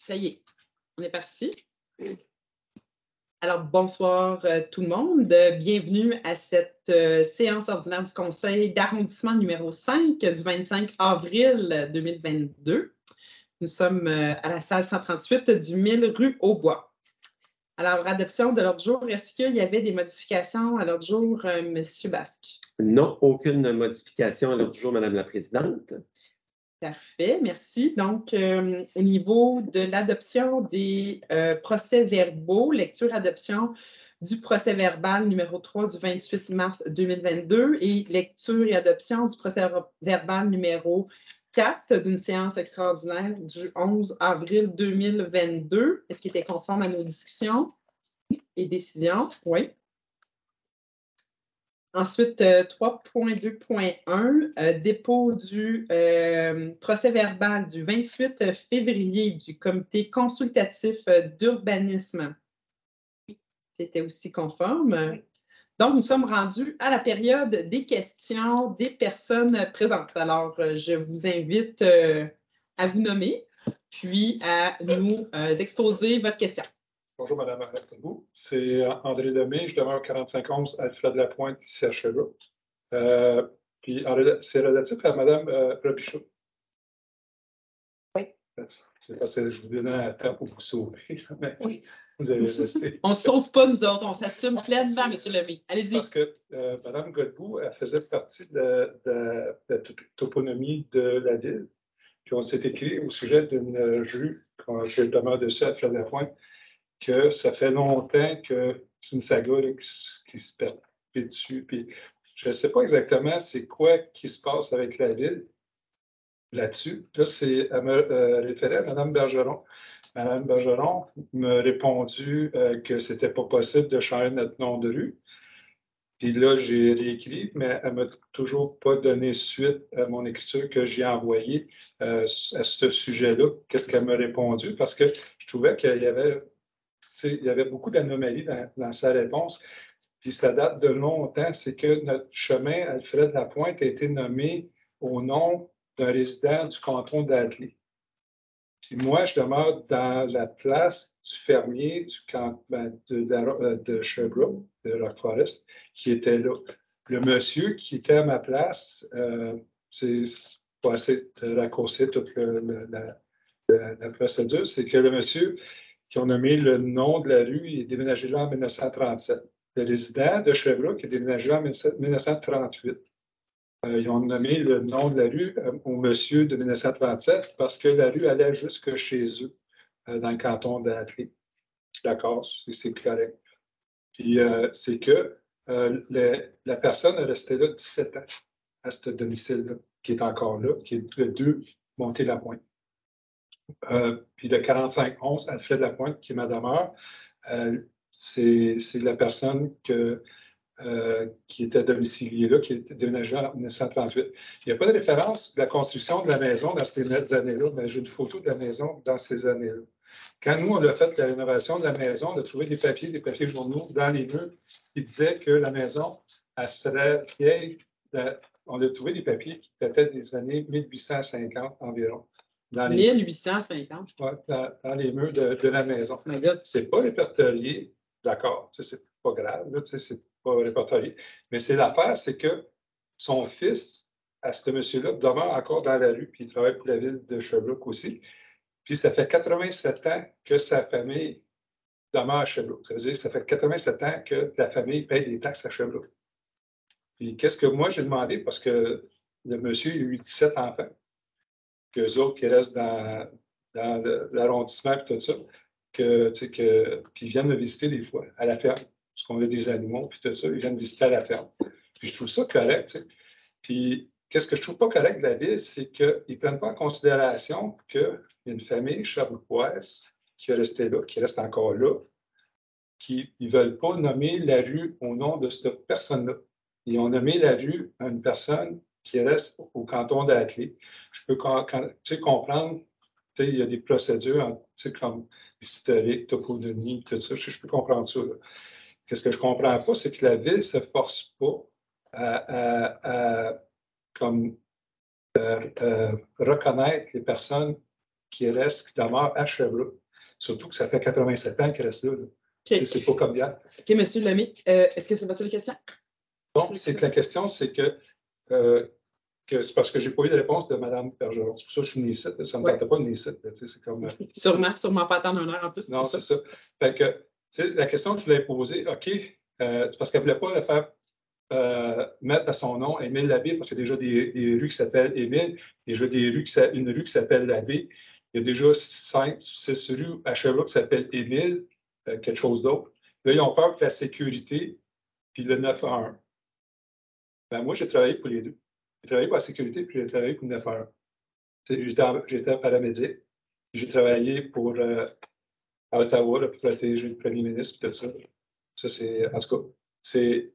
Ça y est, on est parti. Alors, bonsoir tout le monde. Bienvenue à cette séance ordinaire du Conseil d'arrondissement numéro 5 du 25 avril 2022. Nous sommes à la salle 138 du 1000 rue Aubois. Alors, adoption de l'ordre du jour, est-ce qu'il y avait des modifications à l'ordre du jour, M. Basque? Non, aucune modification à l'ordre du jour, Madame la Présidente. Parfait, merci. Donc, au niveau de l'adoption des procès-verbaux, lecture-adoption du procès-verbal numéro 3 du 28 mars 2022 et lecture et adoption du procès-verbal numéro 4 d'une séance extraordinaire du 11 avril 2022. Est-ce qu'il était conforme à nos discussions et décisions? Oui. Ensuite, 3.2.1, dépôt du procès-verbal du 28 février du comité consultatif d'urbanisme. C'était aussi conforme. Donc, nous sommes rendus à la période des questions des personnes présentes. Alors, je vous invite à vous nommer, puis à nous exposer votre question. Bonjour, Mme Arnaud. C'est André Lemay. Je demeure 4511 Alfred Lapointe, ici à Sherbrooke. Puis, c'est relatif à Mme Robichaud. Oui. C'est parce que je vous donnais un temps pour vous sauver. Mais oui. Vous avez resté. On ne sauve pas, nous autres. On s'assume pleinement, M. Lemay. Allez-y. Parce que Mme Godbout, elle faisait partie de la toponymie de la ville. Puis, on s'est écrit au sujet d'une rue, quand je demeure dessus à Alfred Lapointe, que ça fait longtemps que c'est une saga là, qui se perpétue. Puis je ne sais pas exactement c'est quoi qui se passe avec la ville là-dessus. Là, elle me référait à Mme Bergeron. Mme Bergeron m'a répondu que ce n'était pas possible de changer notre nom de rue. Puis là, j'ai réécrit, mais elle ne m'a toujours pas donné suite à mon écriture que j'ai envoyée à ce sujet-là. Qu'est-ce qu'elle m'a répondu? Parce que je trouvais qu'il y avait beaucoup d'anomalies dans sa réponse, puis ça date de longtemps. C'est que notre chemin, Alfred Lapointe, a été nommé au nom d'un résident du canton d'Adley. Puis moi, je demeure dans la place du fermier de Sherbrooke, de Rock Forest, qui était là. Le monsieur qui était à ma place, c'est pas assez de raccourcir toute la procédure, c'est que le monsieur qui ont nommé le nom de la rue, il est déménagé là en 1937. Le résident de Sherbrooke est déménagé là en 1938. Ils ont nommé le nom de la rue au monsieur de 1937 parce que la rue allait jusque chez eux, dans le canton d'Atley. D'accord, c'est correct. Puis c'est que la personne est restée là 17 ans à ce domicile-là, qui est encore là, qui est le 2 Montée-la-Pointe. Puis le 4511, Alfred Lapointe, qui est ma demeure, c'est la personne qui était domiciliée là, qui était déménagée en 1938. Il n'y a pas de référence de la construction de la maison dans ces années-là, mais j'ai une photo de la maison dans ces années-là. Quand nous, on a fait la rénovation de la maison, on a trouvé des papiers journaux dans les murs qui disaient que la maison, elle serait vieille. On a trouvé des papiers qui dataient des années 1850 environ. 1850? Oui, dans les murs de la maison. Ce n'est pas répertorié, d'accord, c'est pas grave, c'est pas répertorié. Mais c'est l'affaire, c'est que son fils, à ce monsieur-là, demeure encore dans la rue, puis il travaille pour la ville de Sherbrooke aussi. Puis ça fait 87 ans que sa famille demeure à Sherbrooke. Ça veut dire que ça fait 87 ans que la famille paye des taxes à Sherbrooke. Puis qu'est-ce que moi j'ai demandé, parce que le monsieur, il a eu 17 enfants, qu'eux autres qui restent dans l'arrondissement et tout ça, qu'ils viennent me visiter des fois à la ferme, parce qu'on a des animaux, puis tout ça, ils viennent visiter à la ferme. Puis je trouve ça correct, t'sais. Puis qu'est-ce que je trouve pas correct de la ville, c'est qu'ils ne prennent pas en considération qu'il y a une famille sherbrookoise qui est restée là, qui reste encore là, qui ne veulent pas nommer la rue au nom de cette personne-là. Ils ont nommé la rue à une personne qui reste au canton d'Atley. Je peux comprendre, il y a des procédures comme historique, toponymie, tout ça. Je peux comprendre ça. Qu'est-ce que je ne comprends pas, c'est que la ville ne se force pas à reconnaître les personnes qui demeure à Sherbrooke. Surtout que ça fait 87 ans qu'il reste là. OK. C'est pas comme hier. OK, M. Lemay, est-ce que c'est votre seule question? Donc, c'est que la question, c'est que c'est parce que je n'ai pas eu de réponse de Mme Bergeron. C'est pour ça que je suis venu ici. Ça ne me tentait pas de venir ici. C'est comme, Sûrement pas attendre 1 heure en plus. non, c'est ça. Fait que, la question que je voulais poser, OK, parce qu'elle ne voulait pas le faire mettre à son nom Émile Labbé, parce qu'il y a déjà des rues qui s'appellent Émile, il y a déjà une rue qui s'appelle Labbé. Il y a déjà 5 ou 6 rues à Sherbrooke qui s'appellent Émile, quelque chose d'autre. Là, ils ont peur que la sécurité, puis le 911. Ben, moi, j'ai travaillé pour les deux. J'ai travaillé pour la sécurité, puis j'ai travaillé pour le 911. J'étais paramédic. J'ai travaillé à Ottawa là, pour protéger le premier ministre et tout ça. Ça, c'est, en tout cas, c'est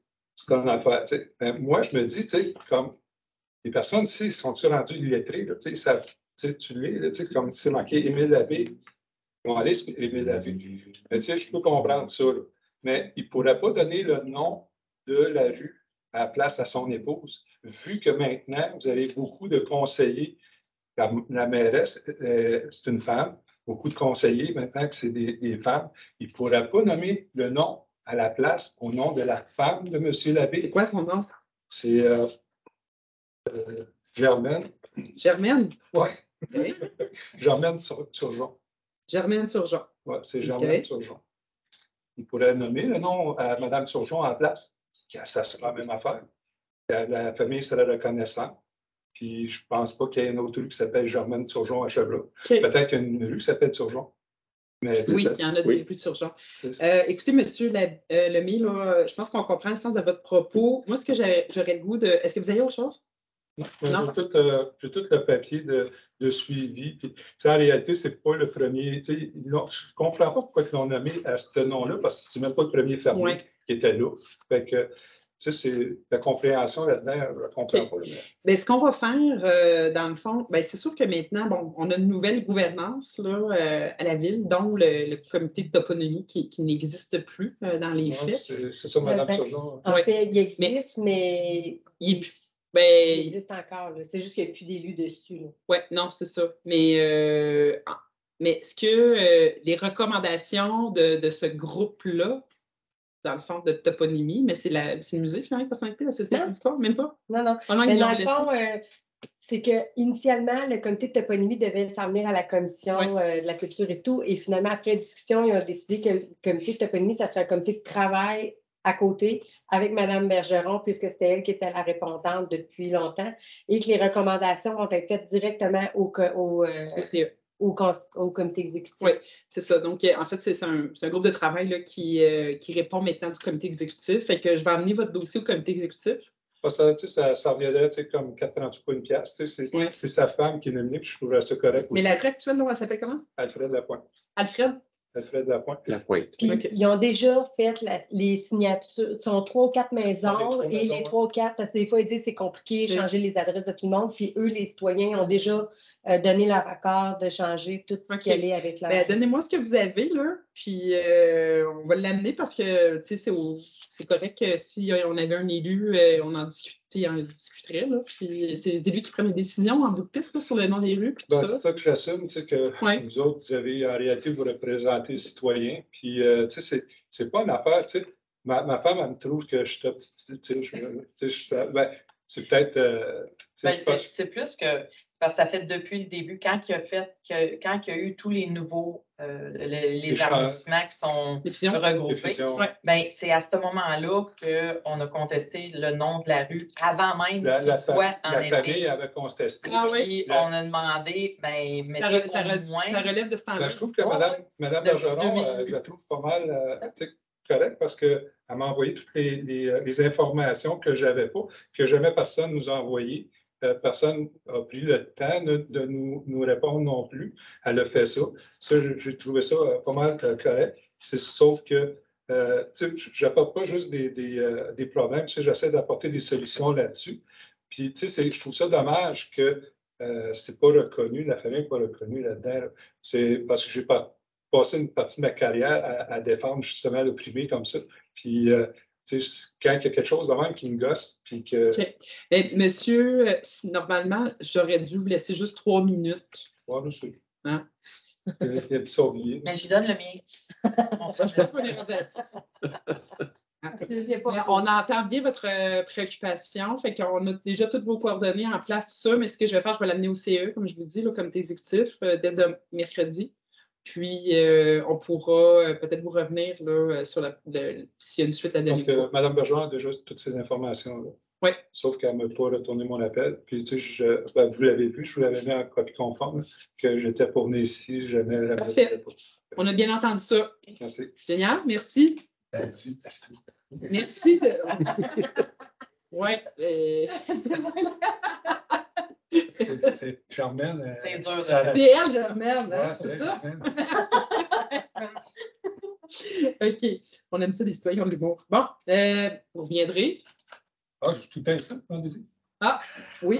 une affaire. Ben, moi, je me dis, comme les personnes ici sont-ils rendues illettrées? Là, tu l'es, comme c'est marqué Émile Labbé, ils vont aller sur Émile Labbé. Mais je peux comprendre ça. Là. Mais il ne pourrait pas donner le nom de la rue à la place à son épouse, vu que maintenant, vous avez beaucoup de conseillers. La mairesse, c'est une femme. Beaucoup de conseillers, maintenant que c'est des femmes, il ne pourrait pas nommer le nom à la place au nom de la femme de M. Labbé. C'est quoi son nom? C'est Germaine. Germaine? Oui. Okay. Germaine Turgeon. Germaine Turgeon. Oui, c'est Germaine Turgeon. Il pourrait nommer le nom à Mme Turgeon à la place. Ça sera la même affaire. La famille serait reconnaissante. Puis je ne pense pas qu'il y ait une autre rue qui s'appelle Germaine Turgeon à Sherbrooke. Okay. Peut-être qu'il y a une rue qui s'appelle Turgeon. Mais, oui, il y en a des rues de Turgeon. Écoutez, M. Lemay, je pense qu'on comprend le sens de votre propos. Moi, ce que j'aurais le goût de... Est-ce que vous avez autre chose? Non. J'ai tout le papier de suivi. Puis, en réalité, ce n'est pas le premier. Je ne comprends pas pourquoi ils l'ont nommé à ce nom-là, parce que ce n'est même pas le premier fermier qui était là. Fait que, c'est la compréhension là-dedans, je ne comprends pas. Bien, ce qu'on va faire, dans le fond, c'est sûr que maintenant, bon, on a une nouvelle gouvernance là, à la ville, dont le comité de toponymie qui n'existe plus dans les faits. C'est ça, Mme Turgeon. En fait, il existe, mais il existe encore. C'est juste qu'il n'y a plus d'élus dessus. Oui, non, c'est ça. Mais est-ce que les recommandations de ce groupe-là, dans le fond de toponymie, mais c'est le musée finalement qui va s'en occuper, la Société d'histoire, même pas? Non. Oh, non, mais dans le fond, c'est qu'initialement, le comité de toponymie devait s'en venir à la commission de la culture et tout. Et finalement, après discussion, ils ont décidé que le comité de toponymie, ça serait un comité de travail à côté avec Mme Bergeron, puisque c'était elle qui était la répondante depuis longtemps, et que les recommandations vont être faites directement au comité exécutif. Oui, c'est ça. Donc, en fait, c'est un groupe de travail là, qui répond maintenant du comité exécutif. Fait que je vais amener votre dossier au comité exécutif. Ça reviendrait comme 4,38 pour une pièce. C'est sa femme qui est nominée, puis je trouverais ça correct aussi. Mais la vraie actuelle, elle s'appelle comment? Alfred Lapointe. Alfred Lapointe. Puis, ils ont déjà fait les signatures. Ce sont 3 ou 4 maisons. Et les 3 ou 4, parce que des fois, ils disent que c'est compliqué, changer les adresses de tout le monde. Puis eux, les citoyens, ont déjà donné leur accord de changer tout ce qui allait avec leur... Donnez-moi ce que vous avez, là, puis on va l'amener parce que, c'est correct que si on avait un élu, on en discuterait, là, puis c'est les élus qui prennent les décisions en bout de piste là, sur le nom des rues. C'est ça que j'assume, que vous autres, vous avez, en réalité, vous représentez les citoyens, puis, c'est pas une affaire, ma femme, elle me trouve que je suis c'est peut-être... c'est plus que... Parce que ça fait depuis le début, quand il y a eu tous les nouveaux les arrondissements qui sont regroupés, c'est à ce moment-là qu'on a contesté le nom de la rue avant même la famille avait contesté. Puis on a demandé, ça relève de ce temps-là. Je trouve que Mme Bergeron, je la trouve pas mal correcte parce qu'elle m'a envoyé toutes les informations que je n'avais pas, que jamais personne nous a envoyées. Personne n'a pris le temps de nous répondre non plus. Elle a fait ça. Ça, j'ai trouvé ça pas mal correct. Sauf que je n'apporte pas juste des problèmes. J'essaie d'apporter des solutions là-dessus. Puis, je trouve ça dommage que ce n'est pas reconnu, la famille n'est pas reconnue là-dedans. C'est parce que j'ai passé une partie de ma carrière à défendre justement le privé comme ça. Puis, quand il y a quelque chose de même qui me gosse, puis que... Okay. Monsieur, normalement, j'aurais dû vous laisser juste 3 minutes. Ouais, monsieur. Hein? Il y a du sauvier. Mais j'y donne le mien. On entend bien votre préoccupation. Fait qu'on a déjà toutes vos coordonnées en place, tout ça. Mais ce que je vais faire, je vais l'amener au CE, comme je vous dis, le comité exécutif, dès mercredi. Puis, on pourra peut-être vous revenir là, sur s'il y a une suite à donner. Parce que Mme Bergeron a déjà toutes ces informations-là. Oui. Sauf qu'elle ne m'a pas retourné mon appel. Puis, tu sais, vous l'avez vu, je vous l'avais mis en copie conforme, que j'étais pour venir ici, jamais. Parfait. On a bien entendu ça. Merci. Génial, merci. Merci. Oui. C'est Germaine. C'est dur. C'est elle, Germaine. Hein? Ouais, c'est ça? OK. On aime ça, les citoyens de l'humour. Bon, vous reviendrez. Ah, je tout à ça, allez-y. Ah, oui.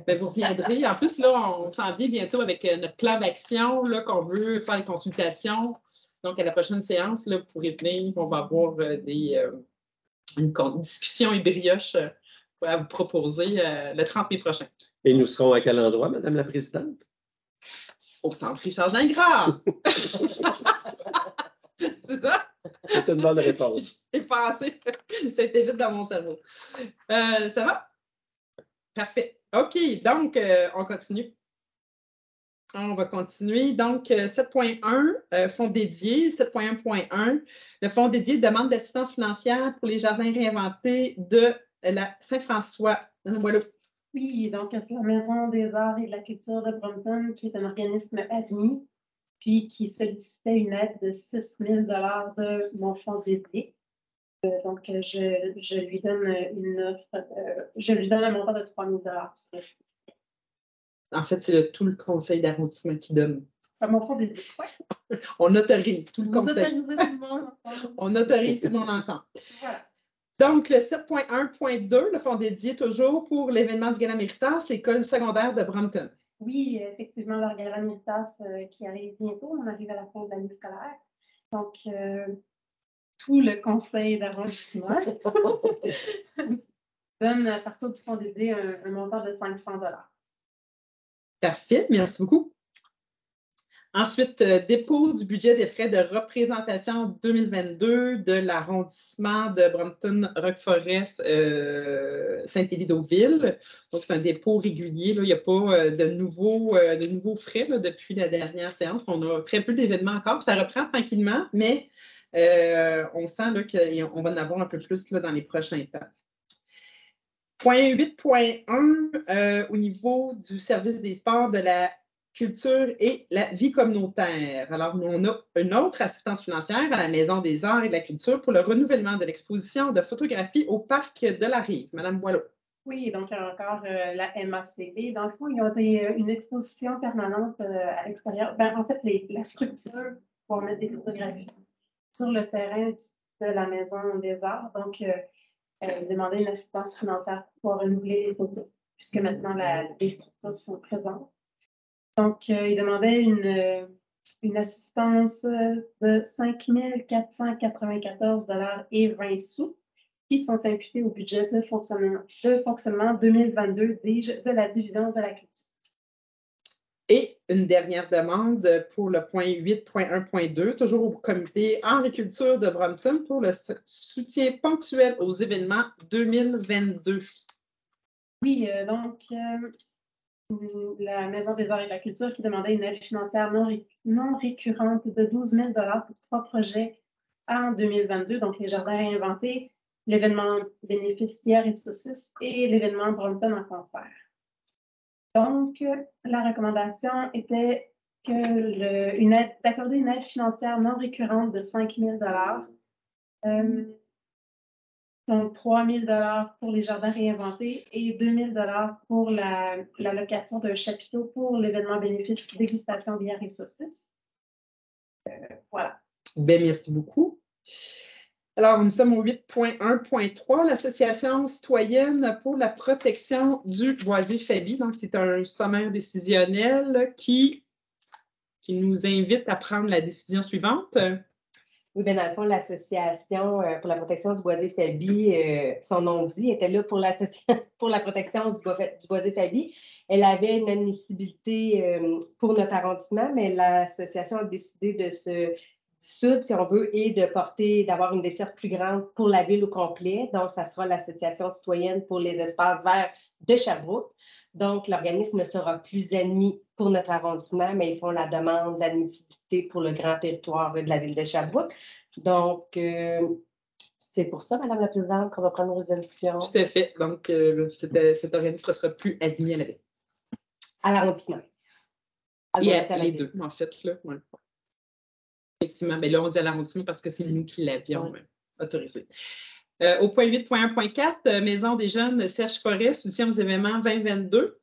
Ben, vous reviendrez. En plus, là, on s'en vient bientôt avec notre plan d'action, là, qu'on veut faire des consultations. Donc, à la prochaine séance, là, vous pourrez venir. On va avoir une discussion et brioche à vous proposer le 30 mai prochain. Et nous serons à quel endroit, Madame la Présidente? Au Centre Richard-Gingras. C'est ça? C'est une bonne réponse. J'ai pensé. C'était vite dans mon cerveau. Ça va? Parfait. OK, donc, on continue. On va continuer. Donc, 7.1, fonds dédié. 7.1.1, le fonds dédié demande d'assistance financière pour les jardins réinventés de la Saint-François. Voilà. Oui, donc c'est la Maison des arts et de la culture de Brompton, qui est un organisme admis, puis qui sollicitait une aide de 6 000 de mon fonds dédié. Donc, je lui donne une offre, je lui donne un montant de 3 000 En fait, c'est tout le conseil d'arrondissement qui donne. Mon fonds dédié, oui. On autorise tout le conseil. Vous autorisez tout le monde ensemble. On autorise tout le monde ensemble. Voilà. Donc, le 7.1.2, le fonds dédié toujours pour l'événement du Gala Méritas, l'école secondaire de Brompton. Oui, effectivement, leur Gala Méritas qui arrive bientôt. On arrive à la fin de l'année scolaire. Donc, tout le conseil d'arrondissement donne à partir du fonds dédié un montant de 500 $. Parfait, merci beaucoup. Ensuite, dépôt du budget des frais de représentation 2022 de l'arrondissement de Brompton-Roqueforest, Saint-Élie-d'Auville. Donc, c'est un dépôt régulier. Là. Il n'y a pas de nouveaux frais là, depuis la dernière séance. On a très peu d'événements encore. Ça reprend tranquillement, mais on sent qu'on va en avoir un peu plus là, dans les prochains temps. Point 8.1, au niveau du service des sports de la culture et la vie communautaire. Alors, on a une autre assistance financière à la Maison des arts et de la culture pour le renouvellement de l'exposition de photographie au Parc de la Rive. Madame Boileau. Oui, donc encore la MACB. Dans le fond, ils ont une exposition permanente à l'extérieur. Ben, en fait, la structure pour mettre des photographies sur le terrain de la Maison des arts. Donc, ils demandaient une assistance financière pour pouvoir renouveler les photos, puisque maintenant les structures sont présentes. Donc, il demandait une assistance de 5 494,20 qui sont imputés au budget de fonctionnement 2022 de la division de la culture. Et une dernière demande pour le point 8.1.2, toujours au comité agriculture de Brompton pour le soutien ponctuel aux événements 2022. Oui, donc... la Maison des arts et de la culture qui demandait une aide financière non récurrente de 12 000 pour 3 projets en 2022, donc les jardins réinventés, l'événement bénéficiaire et saucisses et l'événement Brompton en concert. Donc, la recommandation était d'accorder une aide financière non récurrente de 5 000 donc, 3 000 $ pour les jardins réinventés et 2 000 $ pour la location d'un chapiteau pour l'événement bénéfice dégustation bière et saucisses. Voilà. Bien, merci beaucoup. Alors, nous sommes au 8.1.3, l'Association citoyenne pour la protection du boisier Fabi. Donc, c'est un sommaire décisionnel qui nous invite à prendre la décision suivante. Oui, bien, dans le fond, l'Association pour la protection du boisier Fabi, son nom dit, était là pour la protection du boisier Fabi. Elle avait une admissibilité pour notre arrondissement, mais l'association a décidé de se dissoudre, si on veut, et d'avoir une desserte plus grande pour la ville au complet. Donc, ça sera l'Association citoyenne pour les espaces verts de Sherbrooke. Donc, l'organisme ne sera plus admis pour notre arrondissement, mais ils font la demande d'admissibilité pour le grand territoire de la ville de Sherbrooke. Donc, c'est pour ça, Madame la Présidente, qu'on va prendre une résolution. Tout à fait. Donc, cet organisme ne sera plus admis à la ville. À l'arrondissement. Et à les deux, en fait. Là. Ouais. Effectivement, mais là, on dit à l'arrondissement parce que c'est nous qui l'avions autorisé. Au point 8.1.4, Maison des jeunes Serge Forêt, soutien aux événements 2022.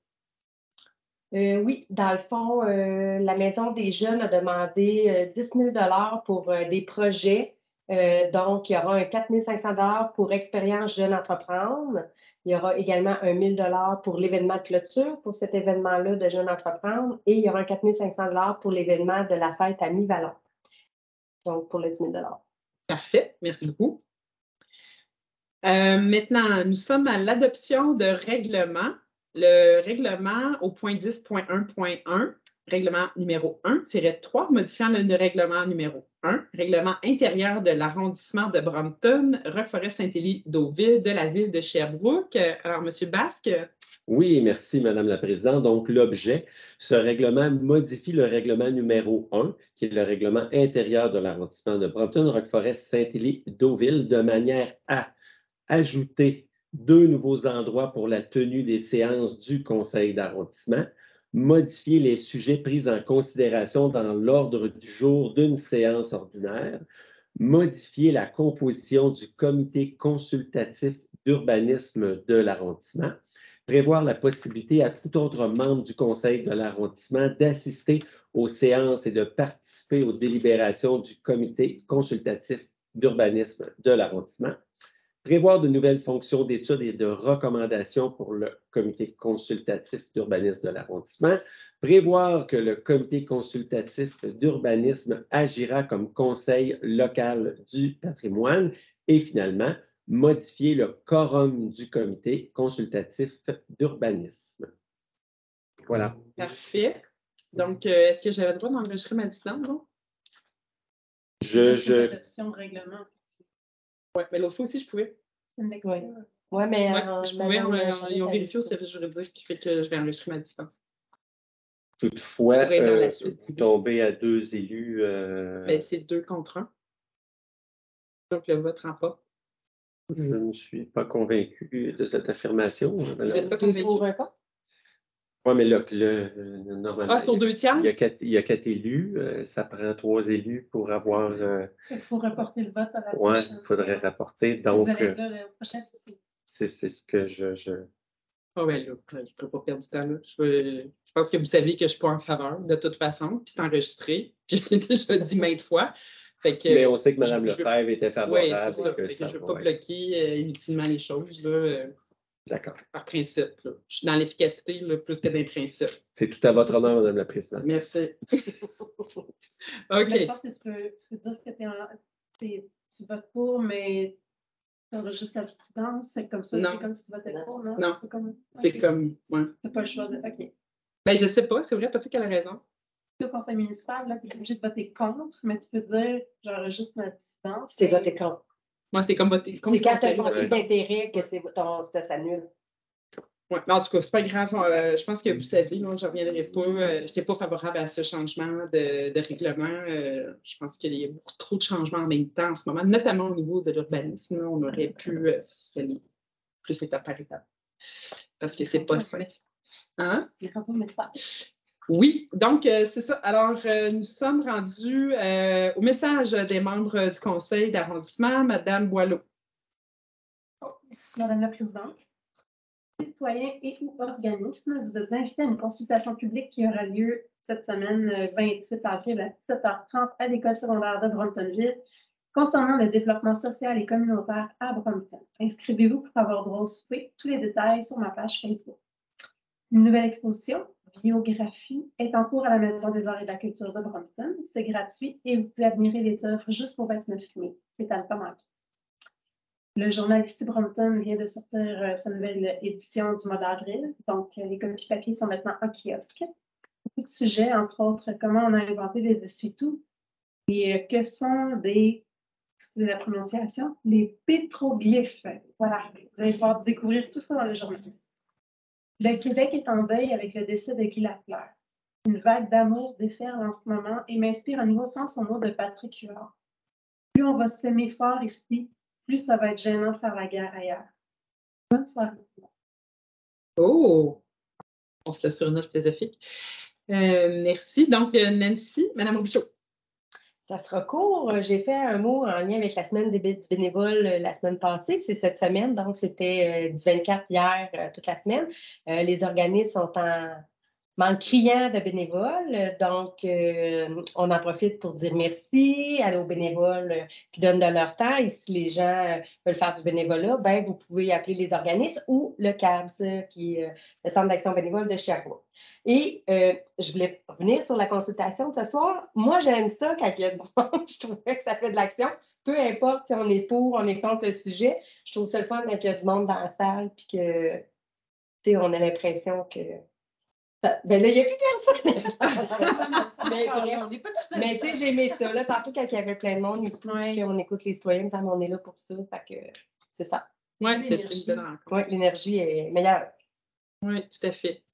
Oui, dans le fond, la Maison des jeunes a demandé 10 000 $ pour des projets. Donc, il y aura un 4 500 $ pour Expérience Jeunes Entreprendre. Il y aura également un 1 000 $ pour l'événement de clôture pour cet événement-là de Jeunes Entreprendre. Et il y aura un 4 500 $ pour l'événement de la fête à Mi-Vallon. Donc, pour le 10 000 $. Parfait. Merci beaucoup. Maintenant, nous sommes à l'adoption de règlements. Le règlement au point 10.1.1, règlement numéro 1-3, modifiant le règlement numéro 1, règlement intérieur de l'arrondissement de Brompton, Roqueforest-Saint-Élie-Deauville de la ville de Sherbrooke. Alors, M. Basque. Oui, merci, Madame la Présidente. Donc, l'objet, ce règlement modifie le règlement numéro 1, qui est le règlement intérieur de l'arrondissement de Brompton, Roqueforest-Saint-Élie-Deauville, de manière à ajouter 2 nouveaux endroits pour la tenue des séances du conseil d'arrondissement, modifier les sujets pris en considération dans l'ordre du jour d'une séance ordinaire, modifier la composition du comité consultatif d'urbanisme de l'arrondissement, prévoir la possibilité à tout autre membre du conseil de l'arrondissement d'assister aux séances et de participer aux délibérations du comité consultatif d'urbanisme de l'arrondissement, prévoir de nouvelles fonctions d'études et de recommandations pour le comité consultatif d'urbanisme de l'arrondissement, prévoir que le comité consultatif d'urbanisme agira comme conseil local du patrimoine et finalement, modifier le quorum du comité consultatif d'urbanisme. Voilà. Parfait. Donc, est-ce que j'avais le droit d'enregistrer ma distance? L'adoption de règlement. Oui, mais l'autre fois aussi, je pouvais. C'est une lecture. Oui, mais je pouvais, ils ont vérifié au service juridique qui fait que je vais enregistrer ma distance. Toutefois, vous tombez à 2 élus. Ben, c'est 2 contre 1. Donc, le vote remporte. Je ne suis pas convaincu de cette affirmation. Vous n'êtes pas convaincu? Oui, mais là, normalement, c'est aux 2 tiers? Il y a 4 élus. Ça prend 3 élus pour avoir... Il faut rapporter le vote à la prochaine. Oui, il faudrait rapporter. Donc, vous allez être là le prochain, c'est ce que je... Ah oui, là, je ne peux pas perdre du temps. Là. Je pense que vous savez que je ne suis pas en faveur, de toute façon. Puis c'est enregistré. Puis je l'ai déjà dit maintes fois. Fait que, mais on sait que Mme Lefebvre était favorable. Oui, c'est ça. Je ne veux pas bloquer inutilement les choses. D'accord. Par principe. Là. Je suis dans l'efficacité plus que dans les principes. C'est tout à votre honneur, Mme la Présidente. Merci. OK. Mais je pense que tu peux dire que tu votes pour, mais tu enregistres la dissidence. Fait que comme ça, c'est comme si tu votais pour, non? Non. C'est comme. Ouais. Tu n'as pas le choix de. OK. Ben, je ne sais pas. C'est vrai, peut-être qu'elle a raison. Au conseil municipal, là, tu es obligé de voter contre, mais tu peux dire j'enregistre ma dissidence. C'est voter contre. Moi, c'est comme voter contre. C'est quand tu as un conflit d'intérêt que ça s'annule. Oui, mais en tout cas, c'est pas grave. Je pense que vous savez, je ne reviendrai pas. Je n'étais pas favorable à ce changement de règlement. Je pense qu'il y a beaucoup trop de changements en même temps en ce moment, notamment au niveau de l'urbanisme. On aurait pu aller plus étape par étape. Parce que c'est pas simple. Hein? Oui, donc c'est ça. Alors, nous sommes rendus au message des membres du conseil d'arrondissement, Mme Boileau. Merci, Mme la Présidente. Citoyens et ou organismes, vous êtes invités à une consultation publique qui aura lieu cette semaine 28 avril à 17h30 à l'école secondaire de Bromptonville concernant le développement social et communautaire à Brompton. Inscrivez-vous pour avoir droit au souper. Tous les détails sur ma page Facebook. Une nouvelle exposition, Biographie, est en cours à la Maison des arts et de la culture de Brompton. C'est gratuit et vous pouvez admirer les œuvres jusqu'au 29 mai. C'est à ne pas manquer. Le journal ici Brompton vient de sortir sa nouvelle édition du mois d'avril. Donc, les copies papier sont maintenant en kiosque. Beaucoup de sujets, entre autres, comment on a inventé les essuie-tout et que sont excusez la prononciation, les pétroglyphes. Voilà, vous allez pouvoir découvrir tout ça dans le journal. Le Québec est en deuil avec le décès de Guy Lafleur. Une vague d'amour déferle en ce moment et m'inspire un nouveau sens au mot de Patrick Huard. Plus on va s'aimer fort ici, plus ça va être gênant de faire la guerre ailleurs. Bonne soirée. Oh! On se laisse sur une note philosophique. Merci. Donc, Nancy, Mme Robichaud. Ça sera court. J'ai fait un mot en lien avec la semaine du bénévole la semaine passée. C'est cette semaine, donc c'était du 24 hier, toute la semaine. Les organismes sont en manque criant de bénévoles. Donc, on en profite pour dire merci aux bénévoles qui donnent de leur temps. Et si les gens veulent faire du bénévolat, ben, vous pouvez appeler les organismes ou le CABS, qui est le Centre d'action bénévole de Sherbrooke. Et je voulais revenir sur la consultation de ce soir. Moi, j'aime ça quand il y a du monde. Je trouvais que ça fait de l'action. Peu importe si on est pour, on est contre le sujet. Je trouve ça le fun quand il y a du monde dans la salle puis que, on a l'impression que ben là, il n'y a plus personne. Mais tu sais, j'ai aimé ça. Là, tantôt, quand il y avait plein de monde et tout, puis on écoute les citoyens, on est là pour ça. Fait que c'est ça. Oui, c'est une belle rencontre. Oui, l'énergie est meilleure. Oui, tout à fait.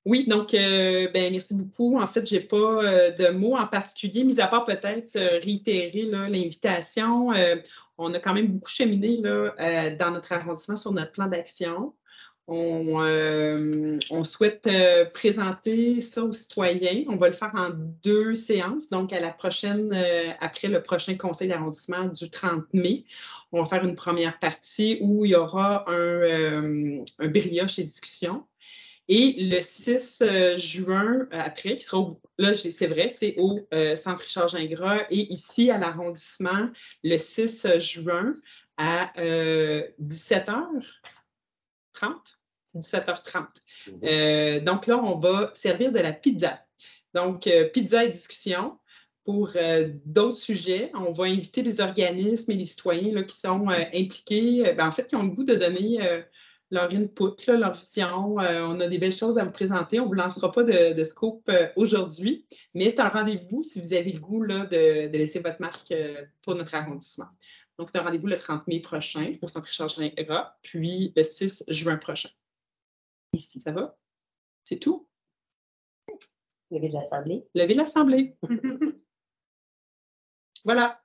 Oui, donc, merci beaucoup. En fait, je n'ai pas de mots en particulier, mis à part peut-être réitérer l'invitation. On a quand même beaucoup cheminé dans notre arrondissement sur notre plan d'action. On souhaite présenter ça aux citoyens. On va le faire en 2 séances. Donc, à la prochaine, après le prochain conseil d'arrondissement du 30 mai, on va faire une première partie où il y aura un brioche et discussion. Et le 6 juin, après, qui sera là, c'est vrai, c'est au Centre Richard Gingras et ici à l'arrondissement, le 6 juin à 17h30. C'est 17h30. Donc là, on va servir de la pizza. Donc, pizza et discussion. Pour d'autres sujets, on va inviter les organismes et les citoyens qui sont impliqués, en fait, qui ont le goût de donner leur input, leur vision. On a des belles choses à vous présenter. On ne vous lancera pas de scoop aujourd'hui, mais c'est un rendez-vous si vous avez le goût de laisser votre marque pour notre arrondissement. Donc, c'est un rendez-vous le 30 mai prochain au Centre Richard Gingras, puis le 6 juin prochain. Ici, ça va? C'est tout? Lever de l'Assemblée. Lever de l'Assemblée. Voilà.